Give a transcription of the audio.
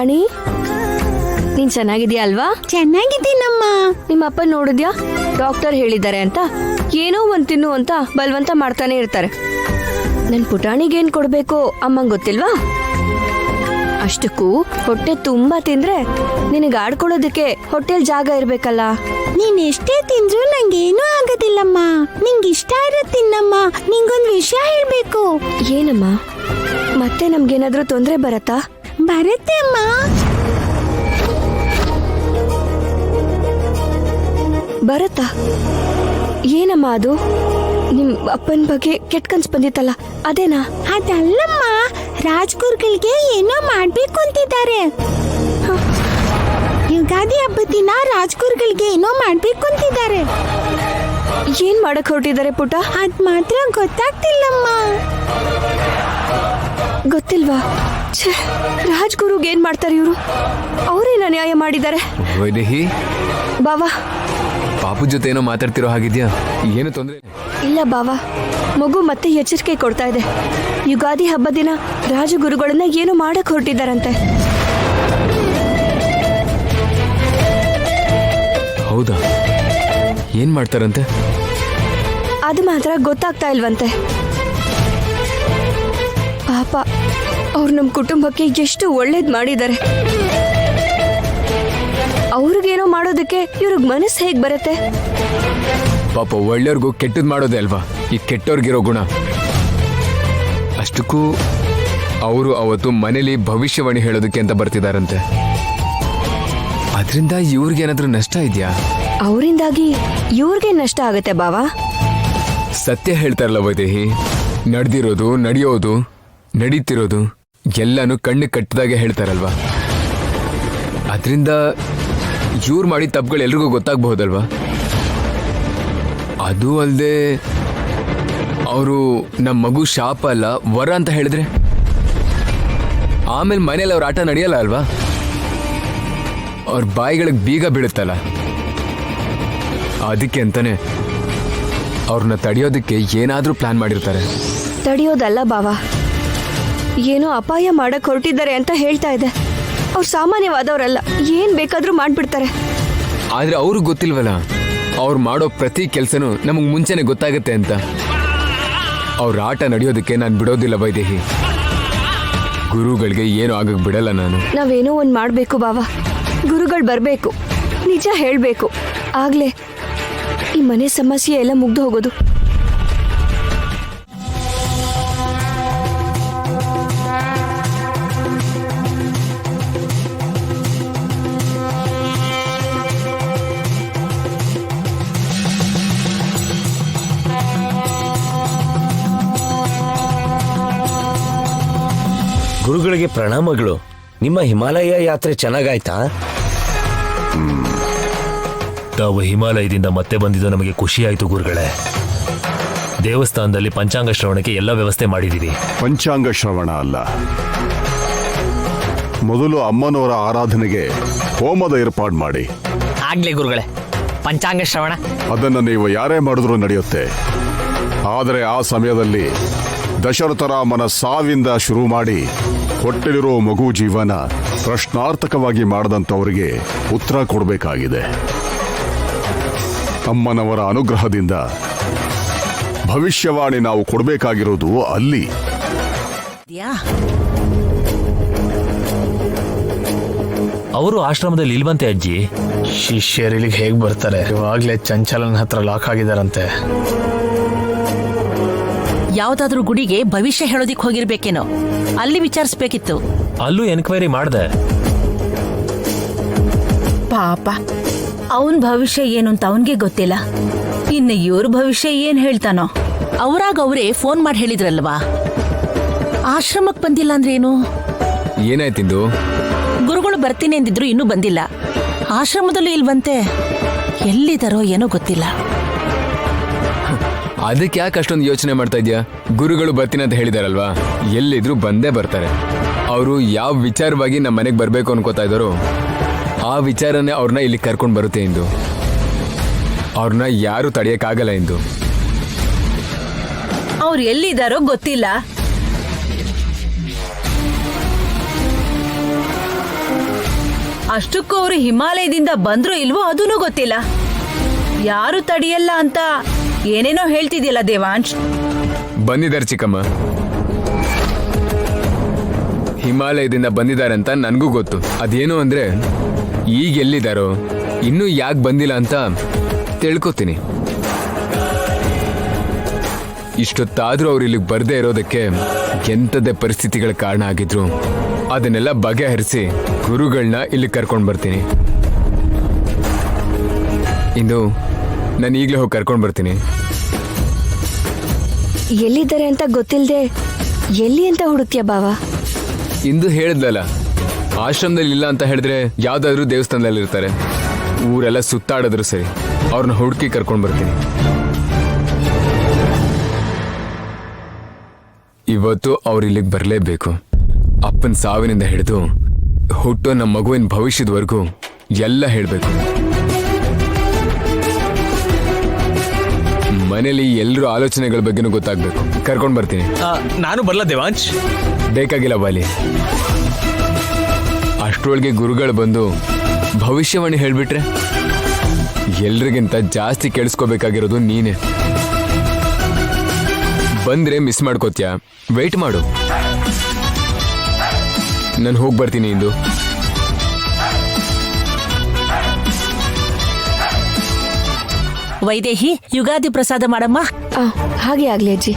ಪುಟಾಣಿ, ನೀನ್ ಚೆನ್ನಾಗಿದ್ಯಾ ಅಲ್ವಾ? ಚೆನ್ನಾಗಿದ್ದೀನಮ್ಮ. ನಿಮ್ಮ ಅಪ್ಪ ನೋಡಿದ್ಯಾ, ಡಾಕ್ಟರ್ ಹೇಳಿದ್ದಾರೆ ಅಂತ ಏನೋ ಒಂದ್ ತಿನ್ನು ಅಂತ ಬಲವಂತ ಮಾಡ್ತಾನೆ ಇರ್ತಾರೆ. ನನ್ ಪುಟಾಣಿಗೇನ್ ಕೊಡ್ಬೇಕು ಅಮ್ಮಂಗ್ ಗೊತ್ತಿಲ್ವಾ? ಅಷ್ಟಕ್ಕೂ ಹೊಟ್ಟೆ ತುಂಬಾ ತಿಂದ್ರೆ ನಿನಗೆ ಆಡ್ಕೊಳ್ಳೋದಕ್ಕೆ ಹೊಟ್ಟೆಲ್ ಜಾಗ ಇರ್ಬೇಕಲ್ಲ. ನೀನ್ ಎಷ್ಟೇ ತಿಂದ್ರು ನಂಗೇನೂ ಆಗೋದಿಲ್ಲಮ್ಮ. ನಿಂಗೆ ಇಷ್ಟ ಇರೋ ತಿನ್ನಮ್ಮ. ನಿಂಗೊಂದ್ ವಿಷಯ ಹೇಳ್ಬೇಕು. ಏನಮ್ಮ? ಮತ್ತೆ ನಮ್ಗೇನಾದ್ರೂ ತೊಂದ್ರೆ ಬರತ್ತಾ? ಬರುತ್ತೆ ಅಮ್ಮ. ಬರತ್ತಾ? ಏನಮ್ಮ ಅದು? ನಿಮ್ ಅಪ್ಪನ ಬಗ್ಗೆ ಕೆಟ್ಟ ಕನ್ಸ್ ಬಂದಿತ್ತಲ್ಲ, ಅದೇನಾ? ಅದಲ್ಲಮ್ಮ, ರಾಜ್ಗುರುಗಳಿಗೆ ಏನೋ ಮಾಡ್ಬೇಕು ಅಂತಿದ್ದಾರೆ. ಯುಗಾದಿ ಹಬ್ಬದ ದಿನ ರಾಜ್ಗುರುಗಳಿಗೆ ಏನೋ ಮಾಡ್ಬೇಕು ಅಂತಿದ್ದಾರೆ. ಏನ್ ಮಾಡಕ್ ಹೊರಟಿದ್ದಾರೆ ಪುಟ? ಅದ್ ಮಾತ್ರ ಗೊತ್ತಾಗ್ತಿಲ್ಲಮ್ಮ. ಗೊತ್ತಿಲ್ವಾ? ಛೇ, ರಾಜ್ಗುರುಗ್ ಏನ್ ಮಾಡ್ತಾರೆ ಇವರು? ಅವ್ರೇನ ನ್ಯಾಯ ಮಾಡಿದ್ದಾರೆ? ವೈದೇಹಿ, ಬಾವಾ, ಪಾಪು ಜೊತೆ ಏನೋ ಮಾತಾಡ್ತಿರೋ ಹಾಗಿದ್ಯಾ? ಏನು ತೊಂದ್ರೆ? ಇಲ್ಲ ಬಾವಾ, ಮಗು ಮತ್ತೆ ಎಚ್ಚರಿಕೆ ಕೊಡ್ತಾ ಇದೆ. ಯುಗಾದಿ ಹಬ್ಬ ದಿನ ರಾಜಗುರುಗಳನ್ನ ಏನೋ ಮಾಡಕ್ ಹೊರಟಿದ್ದಾರಂತೆ. ಹೌದಾ? ಏನ್ ಮಾಡ್ತಾರಂತೆ? ಅದು ಮಾತ್ರ ಗೊತ್ತಾಗ್ತಾ ಇಲ್ವಂತೆ. ಪಾಪ, ಅವ್ರು ನಮ್ ಕುಟುಂಬಕ್ಕೆ ಎಷ್ಟು ಒಳ್ಳೇದ್ ಮಾಡಿದ್ದಾರೆ. ಅವ್ರಿಗೇನೋ ಮಾಡೋದಕ್ಕೆ ಇವ್ರಿಗೆ ಮನಸ್ಸು ಹೇಗ್ ಬರುತ್ತೆ? ಪಾಪ, ಒಳ್ಳೆಯವ್ರಿಗೂ ಕೆಟ್ಟದ್ ಮಾಡೋದೇ ಅಲ್ವಾ ಈ ಕೆಟ್ಟವ್ರಿಗಿರೋ ಗುಣ. ಅಷ್ಟಕ್ಕೂ ಅವರು ಅವತ್ತು ಮನೇಲಿ ಭವಿಷ್ಯವಾಣಿ ಹೇಳೋದಕ್ಕೆ ಅಂತ ಬರ್ತಿದಾರಂತೆ. ಅದರಿಂದ ಇವ್ರಿಗೇನಾದ್ರೂ ನಷ್ಟ ಇದೆಯಾ? ಅವರಿಂದಾಗಿ ಇವ್ರಿಗೆ ನಷ್ಟ ಆಗತ್ತೆ ಬಾವಾ. ಸತ್ಯ ಹೇಳ್ತಾರಲ್ಲ ವೈದೇಹಿ, ನಡೆದಿರೋದು, ನಡೆಯೋದು, ನಡೀತಿರೋದು ಎಲ್ಲಾನು ಕಣ್ಣು ಕಟ್ಟಿದಾಗೆ ಹೇಳ್ತಾರಲ್ವಾ. ಅದರಿಂದ ಇವ್ರು ಮಾಡಿದ ತಪ್ಪುಗಳು ಎಲ್ರಿಗೂ ಗೊತ್ತಾಗಬಹುದಲ್ವಾ. ಅದು ಅಲ್ಲದೆ ಅವರು ನಮ್ಮ ಮಗು ಶಾಪ ಅಲ್ಲ ವರ ಅಂತ ಹೇಳಿದ್ರೆ ಆಮೇಲೆ ಮನೇಲಿ ಅವ್ರ ಆಟ ನಡೆಯಲ್ಲ ಅಲ್ವಾ. ಅವ್ರ ಬಾಯಿಗಳಿಗೆ ಬೀಗ ಬೀಳುತ್ತಲ್ಲ. ಅದಕ್ಕೆ ಅಂತಾನೆ ಅವ್ರನ್ನ ತಡೆಯೋದಕ್ಕೆ ಏನಾದ್ರೂ ಪ್ಲಾನ್ ಮಾಡಿರ್ತಾರೆ. ತಡೆಯೋದಲ್ಲ ಬಾವಾ, ಏನೋ ಅಪಾಯ ಮಾಡಕ್ ಹೊರಟಿದ್ದಾರೆ ಅಂತ ಹೇಳ್ತಾ ಇದೆ. ಅವ್ರು ಸಾಮಾನ್ಯವಾದವರಲ್ಲ, ಏನ್ ಬೇಕಾದ್ರೂ ಮಾಡ್ಬಿಡ್ತಾರೆ. ಆದ್ರೆ ಅವ್ರಿಗೆ ಗೊತ್ತಿಲ್ವಲ್ಲ, ಅವ್ರು ಮಾಡೋ ಪ್ರತಿ ಕೆಲ್ಸನೂ ನಮಗ್ ಮುಂಚೆನೆ ಗೊತ್ತಾಗತ್ತೆ ಅಂತ. ಅವ್ರ ಆಟ ನಡೆಯೋದಕ್ಕೆ ನಾನು ಬಿಡೋದಿಲ್ಲ ವೈದೇಹಿ. ಗುರುಗಳಿಗೆ ಏನು ಆಗಕ್ ಬಿಡಲ್ಲ ನಾನು. ನಾವೇನೋ ಒಂದ್ ಮಾಡ್ಬೇಕು ಬಾವಾ. ಗುರುಗಳು ಬರ್ಬೇಕು, ನಿಜ ಹೇಳ್ಬೇಕು. ಆಗ್ಲೇ ಈ ಮನೆ ಸಮಸ್ಯೆ ಎಲ್ಲ ಮುಗ್ದು ಹೋಗೋದು. ಗುರುಗಳಿಗೆ ಪ್ರಣಾಮಗಳು. ನಿಮ್ಮ ಹಿಮಾಲಯ ಯಾತ್ರೆ ಚೆನ್ನಾಗಾಯ್ತಾ? ತಾವು ಹಿಮಾಲಯದಿಂದ ಮತ್ತೆ ಬಂದಿದ್ದು ನಮಗೆ ಖುಷಿ ಆಯಿತು ಗುರುಗಳೇ. ದೇವಸ್ಥಾನದಲ್ಲಿ ಪಂಚಾಂಗ ಶ್ರವಣಕ್ಕೆ ಎಲ್ಲ ವ್ಯವಸ್ಥೆ ಮಾಡಿದ್ದೀವಿ. ಪಂಚಾಂಗ ಶ್ರವಣ ಅಲ್ಲ, ಮೊದಲು ಅಮ್ಮನವರ ಆರಾಧನೆಗೆ ಹೋಮದ ಏರ್ಪಾಡು ಮಾಡಿ. ಆಗ್ಲಿ ಗುರುಗಳೇ, ಪಂಚಾಂಗ ಶ್ರವಣ ಅದನ್ನು ನೀವು ಯಾರೇ ಮಾಡಿದ್ರೂ ನಡೆಯುತ್ತೆ. ಆದರೆ ಆ ಸಮಯದಲ್ಲಿ ದಶರಥರಾಮನ ಸಾವಿಂದ ಶುರು ಮಾಡಿ ಹೊಟ್ಟೆಲಿರೋ ಮಗು ಜೀವನ ಪ್ರಶ್ನಾರ್ಥಕವಾಗಿ ಮಾಡದಂಥವರಿಗೆ ಉತ್ತರ ಕೊಡಬೇಕಾಗಿದೆ. ಅಮ್ಮನವರ ಅನುಗ್ರಹದಿಂದ ಭವಿಷ್ಯವಾಣಿ ನಾವು ಕೊಡಬೇಕಾಗಿರೋದು ಅಲ್ಲಿ. ಅವರು ಆಶ್ರಮದಲ್ಲಿ ಇಲ್ವಂತೆ ಅಜ್ಜಿ. ಶಿಷ್ಯರು ಇಲ್ಲಿಗೆ ಹೇಗೆ ಬರ್ತಾರೆ? ಇವಾಗಲೇ ಚಂಚಲನ ಹತ್ರ ಲಾಕ್ ಆಗಿದಾರಂತೆ. ಯಾವ್ದಾದ್ರೂ ಗುಡಿಗೆ ಭವಿಷ್ಯ ಹೇಳೋದಿಕ್ ಹೋಗಿರ್ಬೇಕೇನೋ, ಅಲ್ಲಿ ವಿಚಾರಿಸ್ಬೇಕಿತ್ತು. ಅಲ್ಲೂ ಎನ್ಕ್ವೈರಿ ಮಾಡ್ದೆ. ಪಾಪ, ಅವನ್ ಭವಿಷ್ಯ ಏನು ಅಂತ ಅವನ್ಗೆ ಗೊತ್ತಿಲ್ಲ. ಇನ್ನು ಇವ್ರ ಭವಿಷ್ಯ ಏನ್ ಹೇಳ್ತಾನೋ. ಅವ್ರಾಗ ಅವರೇ ಫೋನ್ ಮಾಡಿ ಹೇಳಿದ್ರಲ್ವಾ. ಆಶ್ರಮಕ್ ಬಂದಿಲ್ಲ ಅಂದ್ರೇನು? ಏನಾಯ್ತಿಂದು? ಗುರುಗಳು ಬರ್ತೀನಿ ಅಂದಿದ್ರು, ಇನ್ನೂ ಬಂದಿಲ್ಲ. ಆಶ್ರಮದಲ್ಲೂ ಇಲ್ವಂತೆ. ಎಲ್ಲಿದಾರೋ ಏನೋ ಗೊತ್ತಿಲ್ಲ. ಅದಕ್ಕೆ ಯಾಕೆ ಅಷ್ಟೊಂದು ಯೋಚನೆ ಮಾಡ್ತಾ ಇದ್ಯಾ? ಗುರುಗಳು ಬರ್ತೀನಿ ಅಂತ ಹೇಳಿದಾರಲ್ವಾ, ಎಲ್ಲಿದ್ರು ಬಂದೇ ಬರ್ತಾರೆ. ಅವರು ಯಾವ ವಿಚಾರವಾಗಿ ನಮ್ಮ ಮನೆಗೆ ಬರಬೇಕು ಅನ್ಕೋತಾ ಇದ್ದಾರೋ ಆ ವಿಚಾರನೇ ಅವ್ರನ್ನ ಇಲ್ಲಿ ಕರ್ಕೊಂಡು ಬರುತ್ತೆ ಎಂದು. ಅವ್ರನ್ನ ಯಾರು ತಡೆಯಕ್ಕಾಗಲ್ಲ ಎಂದು. ಅವ್ರು ಎಲ್ಲಿದಾರೋ ಗೊತ್ತಿಲ್ಲ. ಅಷ್ಟಕ್ಕೂ ಅವರು ಹಿಮಾಲಯದಿಂದ ಬಂದ್ರು ಇಲ್ವೋ ಅದೂ ಗೊತ್ತಿಲ್ಲ. ಯಾರು ತಡೆಯಲ್ಲ ಅಂತ ಏನೇನೋ ಹೇಳ್ತಿದ್ಯಲ್ಲ ದೇವಾಂಶ್. ಬಂದಿದ್ದಾರೆ ಚಿಕ್ಕಮ್ಮ, ಹಿಮಾಲಯದಿಂದ ಬಂದಿದ್ದಾರೆ ಅಂತ ನನಗೂ ಗೊತ್ತು. ಅದೇನು ಅಂದ್ರೆ ಈಗ ಎಲ್ಲಿದ್ದಾರೋ ಇನ್ನೂ ಯಾಕೆ ಬಂದಿಲ್ಲ ಅಂತ ತಿಳ್ಕೊತೀನಿ. ಇಷ್ಟೊತ್ತಾದ್ರೂ ಅವ್ರು ಇಲ್ಲಿಗೆ ಬರ್ದೇ ಇರೋದಕ್ಕೆ ಎಂಥದ್ದೇ ಪರಿಸ್ಥಿತಿಗಳ ಕಾರಣ ಆಗಿದ್ರು ಅದನ್ನೆಲ್ಲ ಬಗೆಹರಿಸಿ ಗುರುಗಳನ್ನ ಇಲ್ಲಿ ಕರ್ಕೊಂಡು ಬರ್ತೀನಿ. ಇಂದು ನಾನು ಈಗಲೇ ಹೋಗಿ ಕರ್ಕೊಂಡು ಬರ್ತೀನಿ. ಎಲ್ಲಿದ್ದಾರೆ ಅಂತ ಗೊತ್ತಿಲ್ಲದೆ ಎಲ್ಲಿ ಅಂತ ಹುಡುಕ್ತೀಯ ಬಾವ? ಇಂದು ಹೇಳಿದ್ಲಲ್ಲ, ಆಶ್ರಮದಲ್ಲಿ ಇಲ್ಲ ಅಂತ ಹೇಳಿದ್ರೆ ಯಾವ್ದಾದ್ರು ದೇವಸ್ಥಾನದಲ್ಲಿ ಇರ್ತಾರೆ. ಊರೆಲ್ಲ ಸುತ್ತಾಡಿದ್ರು ಸರಿ, ಅವ್ರನ್ನ ಹುಡುಕಿ ಕರ್ಕೊಂಡು ಬರ್ತೀನಿ. ಇವತ್ತು ಅವ್ರು ಇಲ್ಲಿಗೆ ಬರಲೇಬೇಕು. ಅಪ್ಪನ ಸಾವಿನಿಂದ ಹಿಡಿದು ಹುಟ್ಟೋ ನಮ್ಮ ಮಗುವಿನ ಭವಿಷ್ಯದವರೆಗೂ ಎಲ್ಲ ಹೇಳಬೇಕು. ಮನೇಲಿ ಎಲ್ಲರೂ ಆಲೋಚನೆಗಳ ಬಗ್ಗೆನೂ ಗೊತ್ತಾಗ್ಬೇಕು. ಕರ್ಕೊಂಡು ಬರ್ತೀನಿ. ನಾನು ಬರಲ್ಲ ದೇವಾಂಶ್. ಬೇಕಾಗಿಲ್ಲ ಬಾಲಿ. ಅಷ್ಟರೊಳಗೆ ಗುರುಗಳು ಬಂದು ಭವಿಷ್ಯವಾಣಿ ಹೇಳ್ಬಿಟ್ರೆ ಎಲ್ರಿಗಿಂತ ಜಾಸ್ತಿ ಕೇಳಿಸ್ಕೋಬೇಕಾಗಿರೋದು ನೀನೇ. ಬಂದ್ರೆ ಮಿಸ್ ಮಾಡ್ಕೋತ್ಯಾ? ವೆಯ್ಟ್ ಮಾಡು. ನಾನು ಹೋಗಿ ಬರ್ತೀನಿ. ಇಂದು ವೈದೇಹಿ ಯುಗಾದಿ ಪ್ರಸಾದ ಮಾಡಮ್ಮ. ಹಾಗೆ ಆಗ್ಲಿ ಅಜ್ಜಿ.